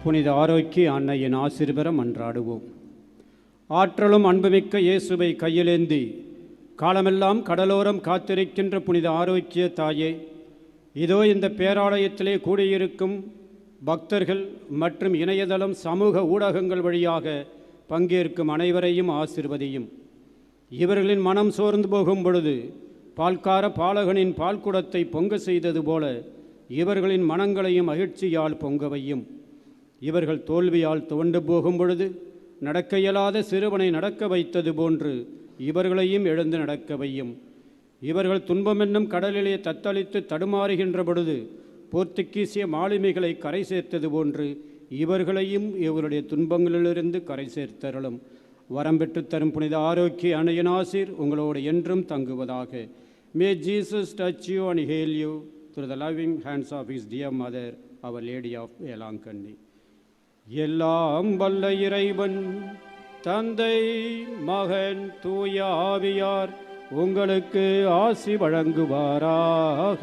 புனித ஆரோக்கிய அன்னையின் ஆசீர்வாதம் மன்றாடுவோம். ஆற்றலும் அன்புமிக்க இயேசுவை கையிலேந்தி காலமெல்லாம் கடலோரம் காத்திருக்கின்ற புனித ஆரோக்கிய தாயே, இதோ இந்த பேராலயத்திலே கூடியிருக்கும் பக்தர்கள் மற்றும் இணையதளம் சமூக ஊடகங்கள் வழியாக பங்கேற்கும் அனைவரையும் ஆசீர்வதியும். இவர்களின் மனம் சோர்ந்து போகும் பொழுது பால்கார பாலகனின் பால்குடத்தை பொங்க செய்தது போல இவர்களின் மனங்களையும் மகிழ்ச்சியால் பொங்கவையும். இவர்கள் தோல்வியால் துவண்டு போகும் பொழுது நடக்க இயலாத சிறுவனை நடக்க வைத்தது போன்று இவர்களையும் எழுந்து நடக்க வையும். இவர்கள் துன்பமென்னும் கடலிலே தத்தளித்து தடுமாறுகின்ற பொழுது போர்த்துகீசிய மாலுமிகளை கரை சேர்த்தது போன்று இவர்களையும் இவருடைய துன்பங்களிலிருந்து கரை சேர்த்தருளும். வரம் பெற்று தரும் புனித ஆரோக்கிய அன்னையின் ஆசீர் உங்களோடு என்றும் தங்குவதாக. May Jesus touch you and heal you through the loving hands of his dear mother, our Lady of Velankanni. எல்லாம் வல்ல இறைவன் தந்தை, மகன், தூய ஆவியார் உங்களுக்கு ஆசி வழங்குவாராக.